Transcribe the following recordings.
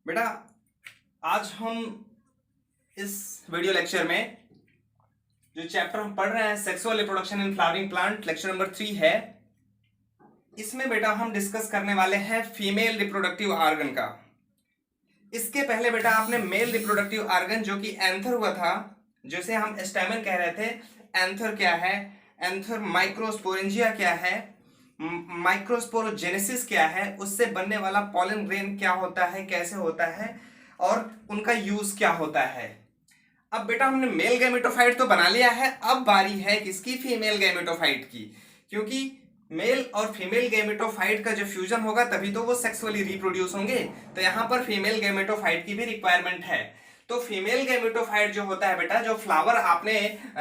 बेटा, आज हम इस वीडियो लेक्चर में जो चैप्टर हम पढ़ रहे हैं sexual reproduction in flowering plant, lecture number 3 है। इसमें बेटा हम डिस्कस करने वाले हैं फीमेल रिप्रोडक्टिव ऑर्गन का। इसके पहले बेटा आपने मेल रिप्रोडक्टिव ऑर्गन जो कि एंथर हुआ था, जिसे हम स्टैमेन कह रहे थे, एंथर क्या है, एंथर माइक्रोस्पोरेंजिया क्या है, माइक्रोस्पोरोजेनेसिस क्या है, उससे बनने वाला पॉलन ग्रेन क्या होता है, कैसे होता है और उनका यूज क्या होता है। अब बेटा हमने मेल गैमेटोफाइट तो बना लिया है, अब बारी है किसकी, फीमेल गैमेटोफाइट की। क्योंकि मेल और फीमेल गैमेटोफाइट का जो फ्यूजन होगा तभी तो वो सेक्सुअली रिप्रोड्यूस होंगे, तो यहां पर फीमेल गैमेटोफाइट की भी रिक्वायरमेंट है। तो फीमेल गैमेटोफाइट जो होता है बेटा, जो फ्लावर आपने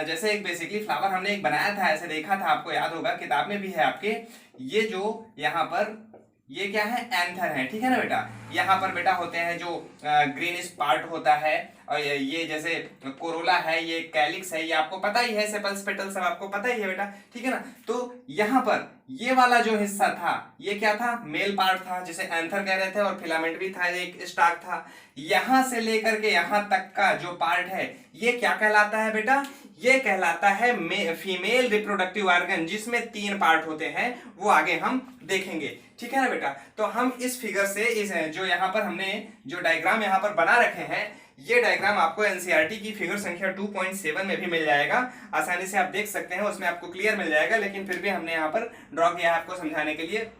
जैसे एक बेसिकली फ्लावर हमने एक बनाया था, ऐसे देखा था, आपको याद होगा, किताब में भी है आपके। ये जो यहाँ पर ये क्या है, एंथर है, ठीक है ना बेटा। यहाँ पर बेटा होते हैं जो ग्रीनिश पार्ट होता है, और ये जैसे कोरोला है, ये कैलिक्स है, ये आपको पता ही है, सेपल्स पेटल सब आपको पता ही है बेटा, ठीक है ना। तो यहाँ पर ये वाला जो हिस्सा था, ये क्या था, मेल पार्ट था, जिसे एंथर कह रहे थे, और फिलामेंट भी था, एक स्टाक था। यहां से लेकर के यहां तक का जो पार्ट है, ये क्या कहलाता है बेटा, ये कहलाता है फीमेल रिप्रोडक्टिव ऑर्गन, जिसमें 3 पार्ट होते हैं, वो आगे हम देखेंगे, ठीक है ना बेटा। तो हम इस फिगर से, इस जो यहाँ पर हमने जो डायग्राम यहाँ पर बना रखे हैं, ये डायग्राम आपको एनसीईआरटी की फिगर संख्या 2.7 में भी मिल जाएगा, आसानी से आप देख सकते हैं, उसमें आपको क्लियर मिल जाएगा, लेकिन फिर भी हमने यहाँ पर ड्रॉ किया है आपको समझाने के लिए।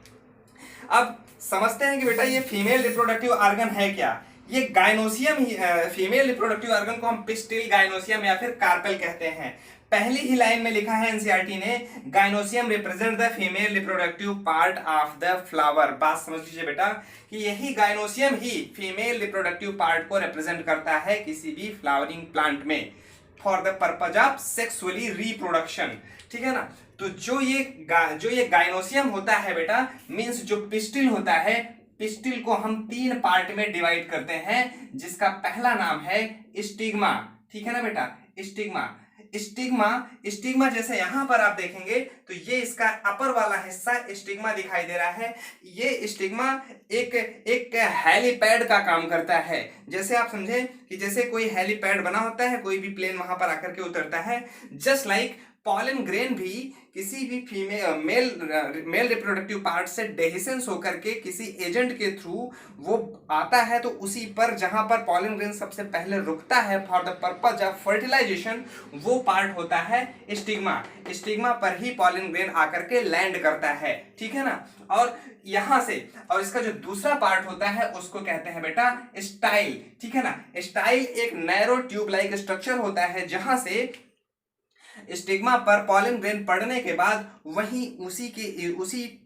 अब समझते हैं कि बेटा ये फीमेल रिप्रोडक्टिव ऑर्गन है क्या। ये गायनोसियम ही, फीमेल रिप्रोडक्टिव ऑर्गन को हम पिस्टिल, गायनोसियम या फिर कार्पेल कहते हैं। पहली ही लाइन में लिखा है एनसीईआरटी ने, gynoecium represent the female reproductive part of the flower. बात समझ लीजिए बेटा कि यही गायनोसियम ही फीमेल रिप्रोडक्टिव पार्ट को रिप्रेजेंट करता है किसी भी फ्लावरिंग प्लांट में, for the purpose of sexually reproduction, ठीक है ना। तो जो ये गायनोसियम होता है बेटा, मींस जो पिस्टिल होता है, पिस्टिल को हम 3 पार्ट में डिवाइड करते हैं, जिसका पहला नाम है स्टिग्मा, ठीक है ना बेटा, स्टिग्मा। स्टिग्मा स्टिग्मा जैसे यहां पर आप देखेंगे तो ये इसका अपर वाला हिस्सा स्टिग्मा दिखाई दे रहा है। ये स्टिग्मा एक एक हेलीपैड का काम करता है। जैसे आप समझे कि जैसे कोई हेलीपैड बना होता है, कोई भी प्लेन वहां पर आकर के उतरता है, जस्ट लाइक पॉलन ग्रेन भी किसी भी मेल रिप्रोडक्टिव पार्ट से डेहिसेंस होकर के किसी एजेंट के थ्रू वो आता है, तो उसी पर जहां पर पॉलन ग्रेन सबसे पहले रुकता है for the purpose of fertilization, वो पार्ट होता है स्टिग्मा। स्टिग्मा पर ही पॉलन ग्रेन आकर के लैंड करता है, ठीक है ना। और यहां से, और इसका जो दूसरा पार्ट होता है उसको कहते हैं बेटा स्टाइल, ठीक है ना। स्टाइल एक नैरो ट्यूब लाइक स्ट्रक्चर होता है, जहां से स्टिग्मा पर पॉलन ग्रेन पड़ने के बाद वहीं उसी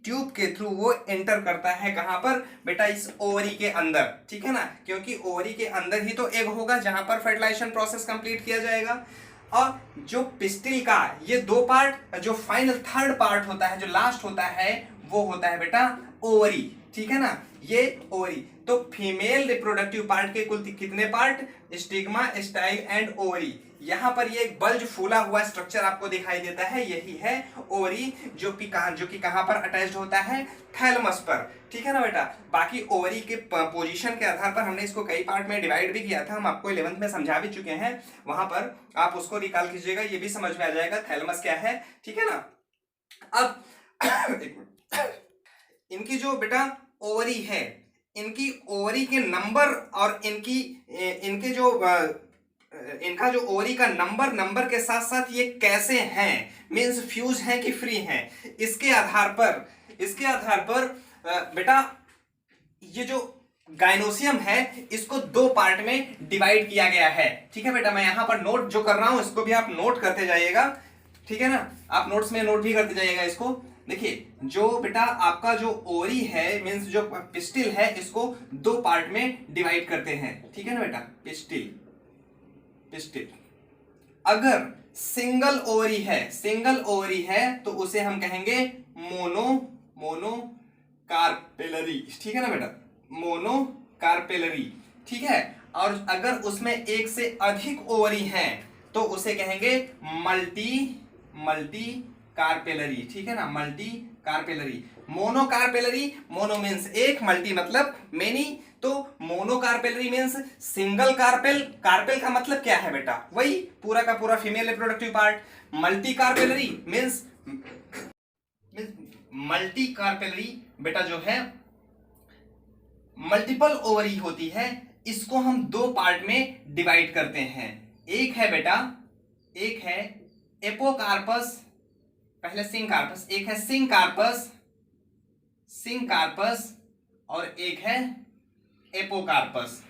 ट्यूब के थ्रू वो एंटर करता है, कहां पर बेटा, इस ओवरी के अंदर, ठीक है ना। क्योंकि ओवरी के अंदर ही तो एग होगा जहां पर फर्टिलाइजेशन प्रोसेस कंप्लीट किया जाएगा। और जो पिस्टिल का ये 2 पार्ट, जो फाइनल थर्ड पार्ट होता है, जो लास्ट होता है, वो होता है बेटा ओवरी, ठीक है ना, ये ओवरी। तो फीमेल रिप्रोडक्टिव पार्ट के कुल कितने part, stigma, style and ovary. यहां पर ये एक बल्ज फूला हुआ स्ट्रक्चर आपको दिखाई देता है, यही है ओवरी, जो कि कहां पर अटैच्ड होता है, थैलमस पर, ठीक है ना बेटा। बाकी ओवरी के पोजीशन के आधार पर हमने इसको कई पार्ट में डिवाइड भी किया था, हम आपको 11th में समझा भी चुके हैं, वहां पर आप उसको रिकॉल कीजिएगा, ये भी समझ में आ जाएगा थैलमस क्या है, ठीक है ना। अब एक मिनट, इनकी जो बेटा ओवरी है, इनकी ओवरी के नंबर और इनके जो इनका जो ओवरी का नंबर के साथ साथ ये कैसे हैं, मींस फ्यूज हैं कि फ्री हैं, इसके आधार पर बेटा ये जो गायनोसियम है, इसको 2 पार्ट में डिवाइड किया गया है, ठीक है बेटा। मैं यहां पर नोट जो कर रहा हूं इसको भी आप नोट करते जाइएगा, ठीक है ना, आप नोट्स में नोट भी करते जाइएगा इसको। देखिए, जो बेटा आपका जो ओवरी है, मींस जो पिस्टिल है, इसको 2 पार्ट में डिवाइड करते हैं, ठीक है ना बेटा, पिस्टिल। अगर सिंगल ओवरी है तो उसे हम कहेंगे मोनोकार्पेलरी, ठीक है ना बेटा, मोनोकार्पेलरी, ठीक है। और अगर उसमें एक से अधिक ओवरी हैं तो उसे कहेंगे मल्टी कार्पेलरी, ठीक है ना, multi carpellary. Monocarpellary, mono means एक, मल्टी मतलब मेनी, तो monocarpellary means single carpel, carpel का मतलब क्या है बेटा, वही पूरा का पूरा female reproductive part. Multi carpellary means multi carpellary बेटा जो है मल्टीपल ओवरी होती है, इसको हम दो पार्ट में डिवाइड करते हैं। एक है बेटा, एक है एपोकार्पस, पहले सिंकार्पस, एक है सिंकार्पस, सिंकार्पस और एक है एपोकार्पस,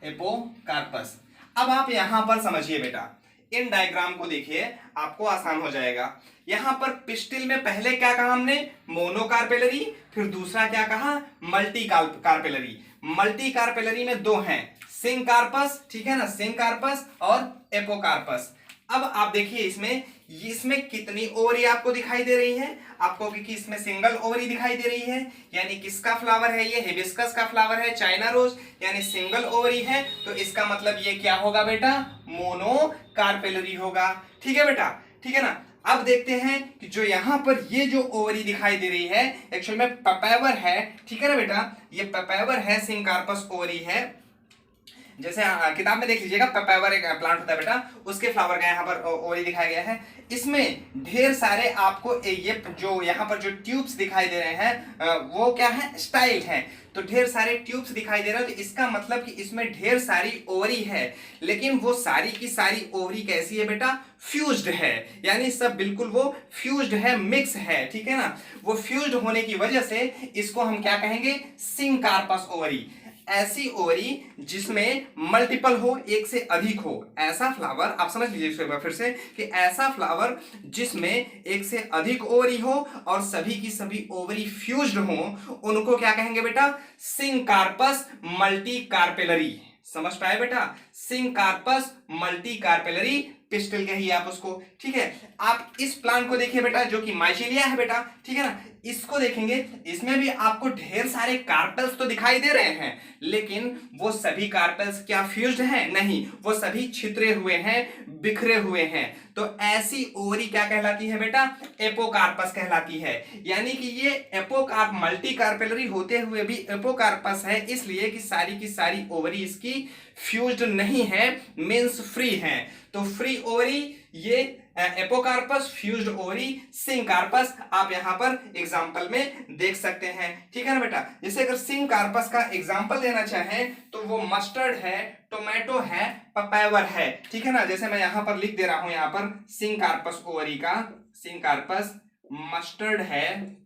एपोकार्पस। अब आप यहां पर समझिए बेटा, इन डायग्राम को देखिए, आपको आसान हो जाएगा। यहां पर पिस्टिल में पहले क्या कहा हमने, मोनोकार्पेलरी, फिर दूसरा क्या कहा, मल्टी कार्पेलरी। मल्टी कार्पेलरी में दो हैं, सिंकार्पस, ठीक है ना, सिंकार्पस और एपोकार्पस। अब आप देखिए इसमें कितनी ओवरी आपको दिखाई दे रही है, आपको कि इसमें सिंगल ओवरी दिखाई दे रही है, यानी किसका फ्लावर है ये, हिबिस्कस का फ्लावर है, चाइना रोज, यानी सिंगल ओवरी है, तो इसका मतलब ये क्या होगा बेटा, मोनोकार्पेलरी होगा। ठीक है बेटा, ठीक है ना। अब देखते हैं कि जो यहां पर ये जो ओवरी दिखाई दे रही है एक्चुअल में पेपावर है, ठीक है ना बेटा, ये पेपावर है, सिंकार्पस ओवरी है। जैसे किताब में देख लीजिएगा, पेपावर एक प्लांट होता है बेटा, उसके फ्लावर का यहाँ पर ओवरी दिखाया गया है। इसमें ढेर सारे आपको ये जो यहाँ पर जो ट्यूब्स दिखाई दे रहे हैं वो क्या है, स्टाइल है। तो ढेर सारे ट्यूब्स दिखाई दे रहे हैं, तो इसका मतलब कि इसमें ढेर सारी ओवरी है, लेकिन वो सारी की सारी ओवरी कैसी है बेटा, फ्यूज्ड है, यानी सब बिल्कुल वो फ्यूज्ड है, मिक्स है, ठीक है ना। वो फ्यूज्ड होने की वजह से इसको हम क्या कहेंगे, सिंकार्पस ओवरी। ऐसी ओवरी जिसमें मल्टीपल हो, एक से अधिक हो, ऐसा फ्लावर, आप समझ लीजिए इसको एक बार फिर से, कि ऐसा फ्लावर जिसमें एक से अधिक ओवरी हो और सभी की सभी ओवरी फ्यूज्ड हो, उनको क्या कहेंगे बेटा, सिंकार्पस मल्टी कार्पेलरी। समझ पाए बेटा, सिंकार्पस मल्टी कार्पेलरी पिस्टल कहिए आप उसको, ठीक है। आप इस प्लांट को देखिए बेटा, जो कि माइसीलिया है बेटा, ठीक है ना, इसको देखेंगे, इसमें भी आपको ढेर सारे कार्पेल्स तो दिखाई दे रहे हैं, लेकिन वो सभी कार्पेल्स क्या फ्यूज्ड हैं, नहीं, वो सभी छितरे हुए हैं, बिखरे हुए हैं। तो ऐसी ओवरी क्या कहलाती है बेटा, एपोकार्पस कहलाती है। यानी कि ये एपोकार्प मल्टी कार्पेलरी होते हुए भी एपोकार्पस है, इसलिए कि सारी की सारी ओवरी इसकी फ्यूज्ड नहीं है, मींस फ्री है। तो फ्री ओवरी ये एपोकार्पस, फ्यूज्ड ओवरी सिंकार्पस, आप यहां पर एग्जांपल में देख सकते हैं, ठीक है ना बेटा। जैसे अगर सिंकार्पस का एग्जांपल देना चाहें तो वो मस्टर्ड है, टोमेटो है, पेपावर है, ठीक है ना। जैसे मैं यहां पर लिख दे रहा हूं, यहां पर सिंकार्पस ओवरी का, सिंकार्पस मस्टर्ड है,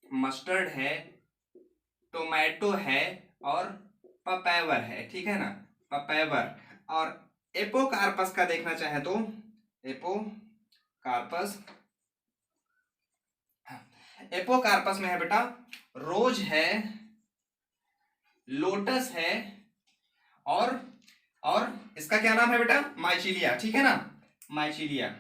मस्टर्ड है, टोमेटो है और पेपावर है, ठीक है ना, पेपावर। और एपोकार्पस का देखना चाहे तो एपोकार्पस, एपोकार्पस में है बेटा रोज है, लोटस है और इसका क्या नाम है बेटा, माइसीलिया, ठीक है ना, माइसीलिया,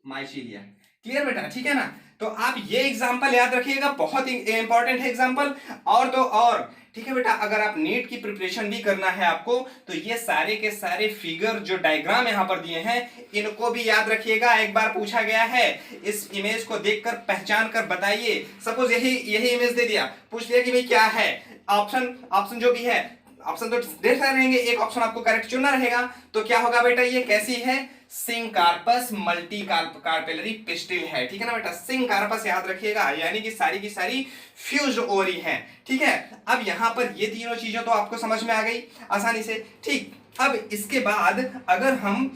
माइसीलिया। क्लियर बेटा, ठीक है ना। तो आप ये एग्जांपल याद रखिएगा, बहुत इंपॉर्टेंट है एग्जांपल। और तो और ठीक है बेटा, अगर आप नीट की प्रिपरेशन भी करना है आपको, तो ये सारे के सारे फिगर जो डायग्राम यहां पर दिए हैं, इनको भी याद रखिएगा। एक बार पूछा गया है, इस इमेज को देखकर पहचान कर बताइए। सपोज यही इमेज दे दिया, पूछ लिया कि भाई क्या है, ऑप्शन जो भी है, ऑप्शन तो ढेर सारे रहेंगे, एक ऑप्शन आपको करेक्ट चुनना रहेगा। तो क्या होगा बेटा, ये कैसी है, सिंकार्पस मल्टी कार्पेलरी पिस्टिल है, ठीक है ना बेटा। सिंकार्पस याद रखिएगा, यानी कि सारी की सारी फ्यूज्ड ओवरी है, ठीक है। अब यहां पर ये तीनों चीजें तो आपको समझ में आ गई आसानी से, ठीक। अब इसके बाद अगर हम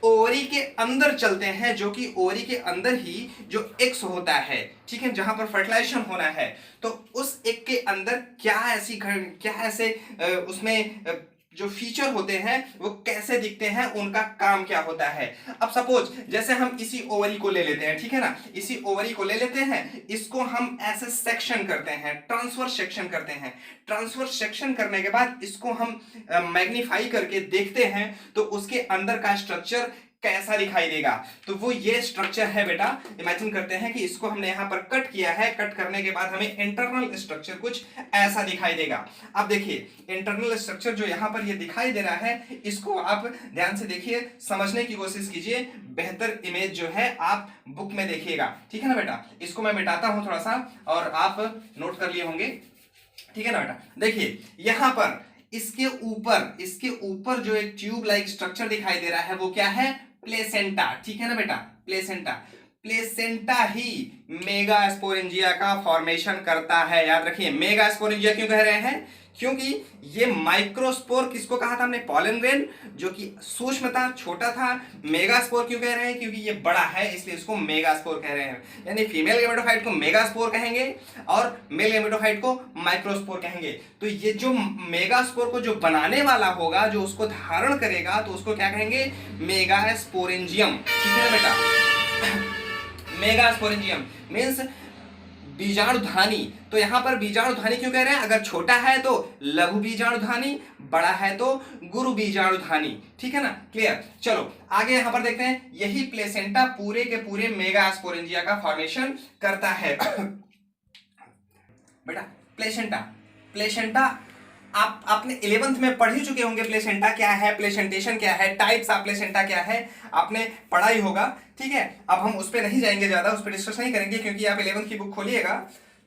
ओवरी के अंदर चलते हैं, जो कि ओवरी के अंदर ही जो एग्स होता है, ठीक है, जहां पर फर्टिलाइजेशन होना है, तो उस एग के अंदर क्या ऐसे उसमें जो फीचर होते हैं वो कैसे दिखते हैं, उनका काम क्या होता है। अब सपोज जैसे हम इसी ओवरी को ले लेते हैं, ठीक है ना, इसी ओवरी को ले लेते हैं, इसको हम ऐसे सेक्शन करते हैं, ट्रांसफर सेक्शन करते हैं। ट्रांसफर सेक्शन करने के बाद इसको हम मैग्नीफाई करके देखते हैं, तो उसके अंदर का स्ट्रक्चर कैसा दिखाई देगा। तो वो ये स्ट्रक्चर है बेटा। इमेजिन करते हैं कि इसको हमने यहां पर कट किया है, कट करने के बाद हमें इंटरनल स्ट्रक्चर कुछ ऐसा दिखाई देगा। अब देखिए इंटरनल स्ट्रक्चर जो यहां पर ये दिखाई दे रहा है, इसको आप ध्यान से देखिए, समझने की कोशिश कीजिए। बेहतर इमेज जो है आप बुक में देखिएगा, ठीक है ना बेटा। इसको मैं मिटाता हूं थोड़ा सा, और आप नोट कर लिए होंगे। ठीक है ना बेटा। देखिए यहां पर इसके ऊपर जो एक ट्यूब लाइक स्ट्रक्चर दिखाई दे रहा है वो क्या है, प्लेसेंटा। ठीक है ना बेटा, प्लेसेंटा। प्लेसेंटा ही मेगास्पोरेंजिया का फॉर्मेशन करता है। याद रखिए मेगास्पोरेंजिया क्यों कह रहे हैं, क्योंकि ये माइक्रोस्पोर किसको कहा था हमने, पॉलन ग्रेन, जो कि सूक्ष्म था, छोटा था। मेगास्पोर क्यों कह रहे हैं, क्योंकि ये बड़ा है इसलिए इसको मेगास्पोर कह रहे हैं। यानी फीमेल गेमेटोफाइट को मेगास्पोर कहेंगे और मेल गेमेटोफाइट को माइक्रोस्पोर कहेंगे। तो ये जो मेगास्पोर को जो बनाने वाला होगा, जो उसको धारण करेगा, तो उसको क्या कहेंगे, मेगास्पोरेंजियम। ठीक है ना बेटा, मेगास्पोरेंजियम मीन्स बीजाणुधानी। तो यहां पर बीजाणुधानी क्यों कह रहे हैं, अगर छोटा है तो लघु बीजाणुधानी, बड़ा है तो गुरु बीजाणुधानी। ठीक है ना, क्लियर। चलो आगे यहां पर देखते हैं, यही प्लेसेंटा पूरे के पूरे मेगास्पोरेंजिया का फॉर्मेशन करता है। बेटा प्लेसेंटा, प्लेसेंटा आपने 11th में पढ़ ही चुके होंगे, प्लेसेंटा क्या है, प्लेसेंटेशन क्या है, टाइप्स ऑफ प्लेसेंटा क्या है, आपने पढ़ा ही होगा। ठीक है, अब हम उस पर नहीं जाएंगे, ज्यादा उस पर डिस्कस नहीं करेंगे, क्योंकि आप 11th की बुक खोलिएगा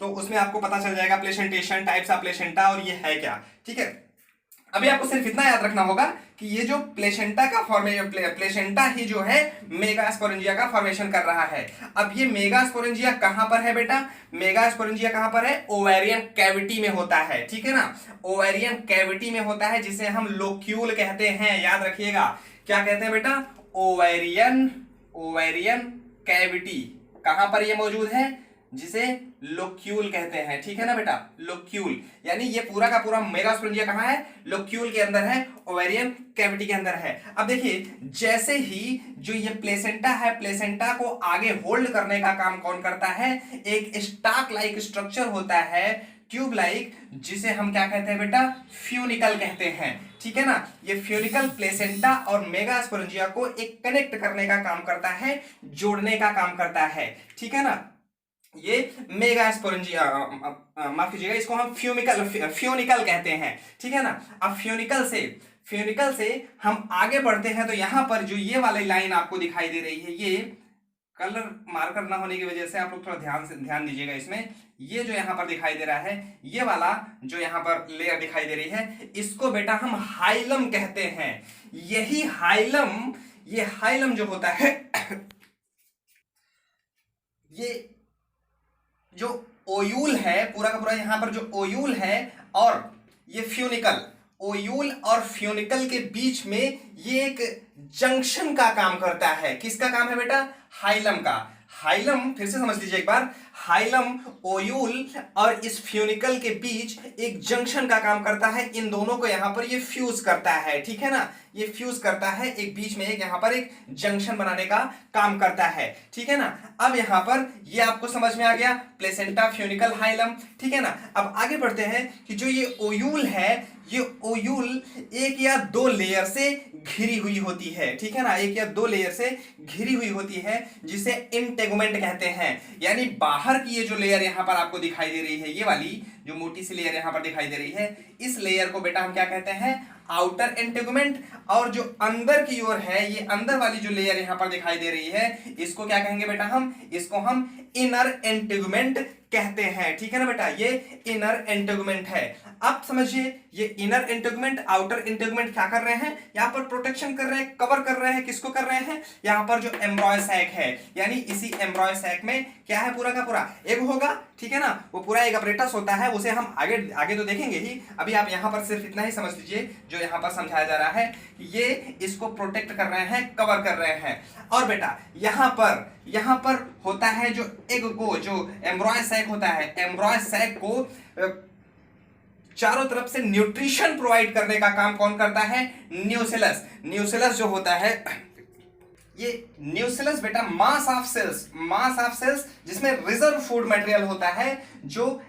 तो उसमें आपको पता चल जाएगा प्लेसेंटेशन, टाइप्स ऑफ प्लेसेंटा और ये है क्या। ठीक है, अभी आपको सिर्फ इतना याद रखना होगा कि ये जो प्लेसेंटा का फॉर्मेशन, प्लेसेंटा ही जो है मेगास्पोरेंजिया का फॉर्मेशन कर रहा है। अब ये मेगास्पोरेंजिया कहां पर है बेटा, मेगास्पोरेंजिया कहां पर है, ओवेरियन कैविटी में होता है। ठीक है ना, ओवेरियन कैविटी में होता है, जिसे हम लोक्यूल कहते हैं। याद रखिएगा, क्या कहते हैं बेटा, ओवेरियन, ओवेरियन कैविटी कहां पर ये मौजूद है, जिसे लोक्यूल कहते हैं। ठीक है ना बेटा, लोक्यूल, यानी ये पूरा का पूरा मेगास्पोरेंजिया कहां है, लोक्यूल के अंदर है, ओवेरियन कैविटी के अंदर है। अब देखिए, जैसे ही जो ये प्लेसेंटा है, प्लेसेंटा को आगे होल्ड करने का काम कौन करता है, एक स्टाक लाइक स्ट्रक्चर होता है, ट्यूब लाइक, जिसे हम क्या कहते हैं बेटा, फ्यूनिकल कहते हैं। ठीक है ना, ये फ्यूनिकल प्लेसेंटा और मेगास्पोरेंजिया को एक कनेक्ट करने का काम करता है, जोड़ने का काम करता है। ठीक है ना, ये मेगास्पोरेंजिया, माफ कीजिएगा, इसको हम फ्यूनिकल कहते हैं। ठीक है ना, अब फ्यूनिकल से हम आगे बढ़ते हैं, तो यहां पर जो ये वाली लाइन आपको दिखाई दे रही है, ये कलर मार्कर ना होने की वजह से आप लोग थोड़ा ध्यान दीजिएगा इसमें। ये जो यहां पर दिखाई दे रहा है, ये वाला जो यहां पर लेयर दिखाई दे रही है, इसको बेटा हम हाइलम कहते हैं। यही हाइलम, ये हाइलम जो होता है, ये जो ओयूल है, पूरा का पूरा यहां पर जो ओयूल है और ये फ्यूनिकल, ओयूल और फ्यूनिकल के बीच में ये एक जंक्शन का काम करता है। किसका काम है बेटा, हाइलम का। हाइलम फिर से समझ लीजिए एक बार, हाइलम ओयूल और इस फ्यूनिकल के बीच एक जंक्शन का काम करता है। इन दोनों को यहां पर ये फ्यूज करता है। ठीक है ना, ये फ्यूज करता है, एक बीच में एक यहां पर एक जंक्शन बनाने का काम करता है। ठीक है ना, अब यहां पर ये आपको समझ में आ गया, प्लेसेंटा, फ्यूनिकल, हाइलम। ठीक है ना, अब आगे बढ़ते हैं कि जो ये ओयूल है, ये ओयूल एक या दो लेयर से घिरी हुई होती है। ठीक है ना, एक या दो लेयर से घिरी हुई होती है, जिसे इंटेगुमेंट कहते हैं। यानी बाहर की ये जो लेयर यहां पर आपको दिखाई दे रही है, ये वाली जो मोटी सी लेयर यहां पर दिखाई दे रही है, इस लेयर को बेटा हम क्या कहते हैं, आउटर इंटेगुमेंट। और जो अंदर की ओर है, ये अंदर वाली जो लेयर यहां पर दिखाई दे रही है, इसको क्या कहेंगे बेटा, हम इसको हम इनर इंटेगुमेंट कहते हैं। ठीक है ना बेटा, ये इनर इंटेगुमेंट है। अब समझिए, ये इनर इंटेगुमेंट, आउटर इंटेगुमेंट क्या कर रहे हैं, यहां पर प्रोटेक्शन कर रहे हैं, कवर कर रहे हैं। किसको कर रहे हैं, यहां पर जो एम्ब्रॉय सैक है, यानी इसी एम्ब्रॉय सैक में क्या है, पूरा का पूरा एग होगा। ठीक है ना, वो पूरा एक अपरेटस होता है, उसे हम आगे आगे तो देखेंगे ही। अभी आप यहां पर सिर्फ इतना ही समझ लीजिए, जो यहां पर समझाया जा रहा है, ये इसको प्रोटेक्ट कर रहे हैं, कवर कर रहे हैं। और बेटा यहां पर होता है जो एग को, जो एम्ब्रॉय सैक होता है, एम्ब्रॉय सैक को चारों तरफ से न्यूट्रिशन प्रोवाइड करने का काम कौन करता है, न्यूसेलस। न्यूसेलस जो होता है, ये न्यूसेलस बेटा मास ऑफ सेल्स जिसमें रिजर्व फूड मटेरियल होता है, जो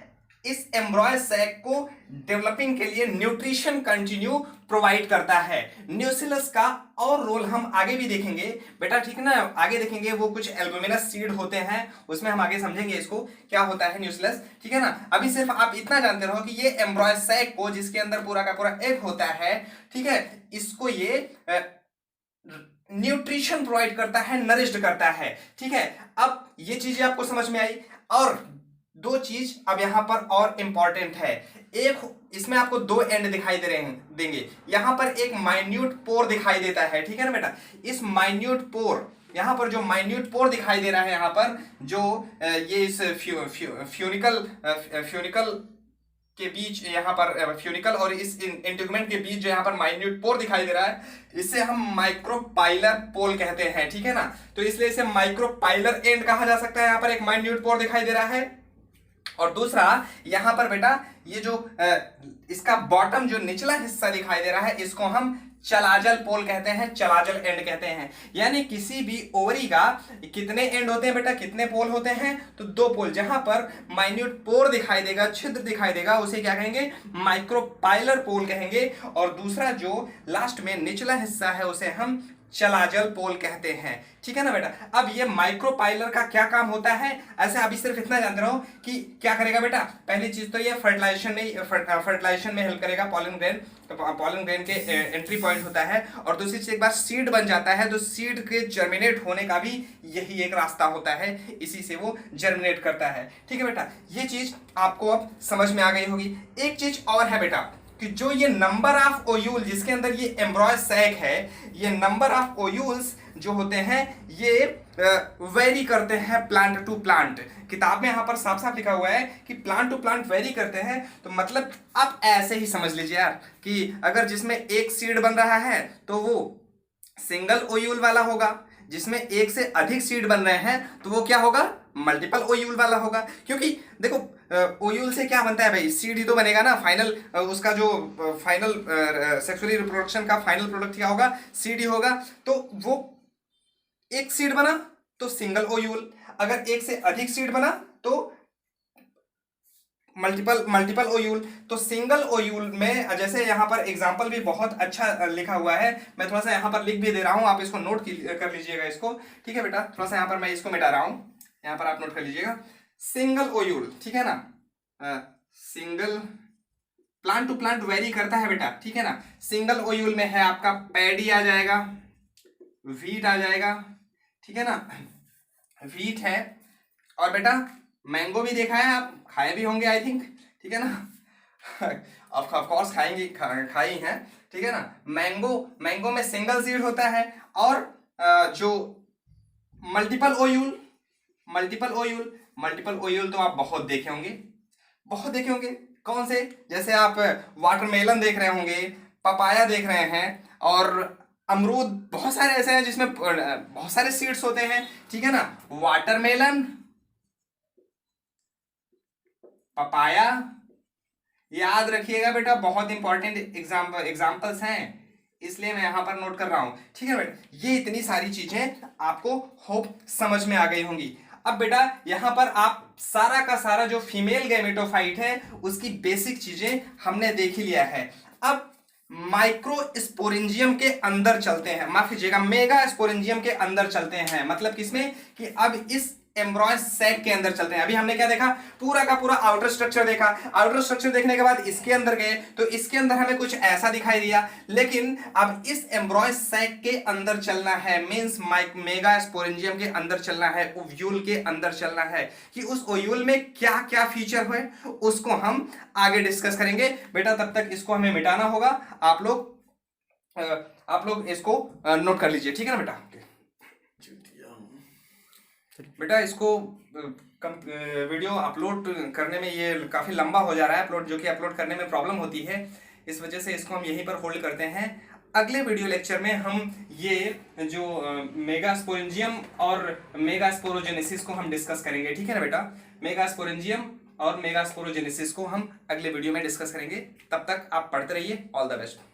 इस एम्ब्रॉय सैक को डेवलपिंग के लिए न्यूट्रिशन कंटिन्यू प्रोवाइड करता है। न्यूसेलस का और रोल हम आगे भी देखेंगे बेटा। ठीक है ना, आगे देखेंगे, वो कुछ एल्बुमिनस सीड होते हैं, उसमें हम आगे समझेंगे इसको क्या होता है न्यूसेलस। ठीक है ना, अभी सिर्फ आप इतना जानते रहो कि ये एम्ब्रॉय सैक को, जिसके अंदर पूरा का पूरा एग होता है, ठीक है, इसको ये न्यूट्रिशन प्रोवाइड करता है, नरिश्ड करता है। ठीक है, अब ये चीजें आपको समझ में आई। और दो चीज अब यहां पर और इंपॉर्टेंट है। एक इसमें आपको दो एंड दिखाई दे रहे हैं देंगे, यहां पर एक माइन्यूट पोर दिखाई देता है, ठीक है ना बेटा। इस माइन्यूट पोर, यहां पर जो माइन्यूट पोर दिखाई दे रहा है, यहां पर जो ये इस फ्यूनिकल के बीच, यहाँ पर फ्यूनिकल और इस इंटीग्यूमेंट के बीच जो यहाँ पर माइन्यूट पोर दिखाई दे रहा है, इसे हम माइक्रोपाइलर पोल कहते हैं, ठीक है ना। तो इसलिए इसे माइक्रोपाइलर एंड कहा जा सकता है। यहाँ पर एक माइन्यूट पोर दिखाई दे रहा है, और दूसरा यहाँ पर बेटा ये जो इसका बॉटम जो निचला हिस्सा दिखाई दे रहा है, इसको हम चलाजल पोल कहते हैं, चलाजल एंड कहते हैं। यानी किसी भी ओवरी का कितने एंड होते हैं बेटा, कितने पोल होते हैं, तो दो पोल। जहां पर माइन्यूट पोर दिखाई देगा, छिद्र दिखाई देगा, उसे क्या कहेंगे, माइक्रोपाइलर पोल कहेंगे। और दूसरा जो लास्ट में निचला हिस्सा है, उसे हम चलाजल पोल कहते हैं, ठीक है ना बेटा। अब ये माइक्रोपाइलर का क्या काम होता है, ऐसे अभी सिर्फ इतना जानते रहो कि क्या करेगा बेटा। पहली चीज तो ये फर्टिलाइजेशन में हेल्प करेगा पॉलन ग्रेन, तो पॉलन ग्रेन के एंट्री पॉइंट होता है। और दूसरी चीज, एक बार सीड बन जाता है तो सीड के जर्मिनेट होने का भी यही एक रास्ता होता है, इसी से वो जर्मिनेट करता है, ठीक है बेटा। ये चीज आपको अब समझ में आ गई होगी। एक चीज और है बेटा कि जो ये नंबर ऑफ ओयूल जिसके अंदर ये एम्ब्रॉय सैक है, ये नंबर ऑफ ओयूल्स जो होते हैं ये वेरी करते हैं प्लांट टू प्लांट। किताब में यहां पर साफ साफ लिखा हुआ है कि प्लांट टू प्लांट वेरी करते हैं। तो मतलब आप ऐसे ही समझ लीजिए यार कि अगर जिसमें एक सीड बन रहा है तो वो सिंगल ओयूल वाला होगा, जिसमें एक से अधिक सीड बन रहे हैं तो वो क्या होगा, मल्टीपल ओयूल वाला होगा। क्योंकि देखो ओयूल से क्या बनता है भाई, सीड ही तो बनेगा ना। फाइनल उसका जो फाइनल सेक्सुअली रिप्रोडक्शन का फाइनल प्रोडक्ट क्या होगा, सीड ही होगा। तो वो एक सीड बना तो सिंगल ओयूल, अगर एक से अधिक सीड बना तो मल्टीपल ओयूल। तो सिंगल ओयूल में जैसे यहाँ पर एग्जांपल भी बहुत अच्छा लिखा हुआ है, मैं थोड़ा सा यहाँ पर लिख भी दे रहा हूँ, आप इसको नोट कर लीजिएगा इसको, ठीक है बेटा। थोड़ा सा यहाँ पर मैं इसको मिटा रहा हूँ, यहाँ पर आप नोट कर लीजिएगा। सिंगल ओयूल, ठीक है ना, single plant to plant vary करता है बेटा, ठीक है ना। सिंगल ओयूल में है आपका पैडी आ जाएगा, वीट आ जाएगा, ठीक है ना, वीट है। और बेटा मैंगो भी देखा है, आप खाए भी होंगे आई थिंक, ठीक है ना, ऑफ कोर्स खाएंगे, खाई हैं, ठीक है ना। मैंगो में सिंगल सीड होता है। और जो मल्टीपल ओयूल तो आप बहुत देखे होंगे। कौन से, जैसे आप वाटरमेलन देख रहे होंगे, पपाया देख रहे हैं, और अमरूद, बहुत सारे ऐसे हैं जिसमें बहुत सारे सीड्स होते हैं, ठीक है ना। वाटरमेलन, पपाया, याद रखिएगा बेटा, बहुत इंपॉर्टेंट एग्जाम्पल्स हैं, इसलिए मैं यहां पर नोट कर रहा हूं, ठीक है बेटा। ये इतनी सारी चीजें आपको होप समझ में आ गई होंगी। अब बेटा यहां पर आप सारा का सारा जो फीमेल गैमेटोफाइट है उसकी बेसिक चीजें हमने देख ही लिया है। अब माइक्रोस्पोरेंजियम के अंदर चलते हैं, माफ कीजिएगा मेगा स्पोरेंजियम के अंदर चलते हैं। मतलब किसमें, कि अब इस एम्ब्रॉय सैक के अंदर चलते हैं। अभी हमने क्या देखा, पूरा का पूरा आउटर स्ट्रक्चर देखा। आउटर स्ट्रक्चर देखने के बाद इसके अंदर गए तो इसके अंदर हमें कुछ ऐसा दिखाई दिया। लेकिन अब इस एम्ब्रॉय सैक के अंदर चलना है, मींस मेगा स्पोरेंजियम के अंदर चलना है, ओव्यूल के अंदर चलना है, कि उस ओव्यूल में क्या क्या फीचर हुए उसको हम आगे डिस्कस करेंगे बेटा। तब तक इसको हमें मिटाना होगा, आप लोग इसको नोट कर लीजिए, ठीक है ना बेटा। बेटा इसको वीडियो अपलोड करने में ये काफ़ी लंबा हो जा रहा है अपलोड, जो कि अपलोड करने में प्रॉब्लम होती है, इस वजह से इसको हम यहीं पर होल्ड करते हैं। अगले वीडियो लेक्चर में हम ये जो मेगास्पोरेंजियम और मेगास्पोरोजेनेसिस को हम डिस्कस करेंगे, ठीक है ना बेटा। मेगास्पोरेंजियम और मेगास्पोरोजेनेसिस को हम अगले वीडियो में डिस्कस करेंगे। तब तक आप पढ़ते रहिए। All the best.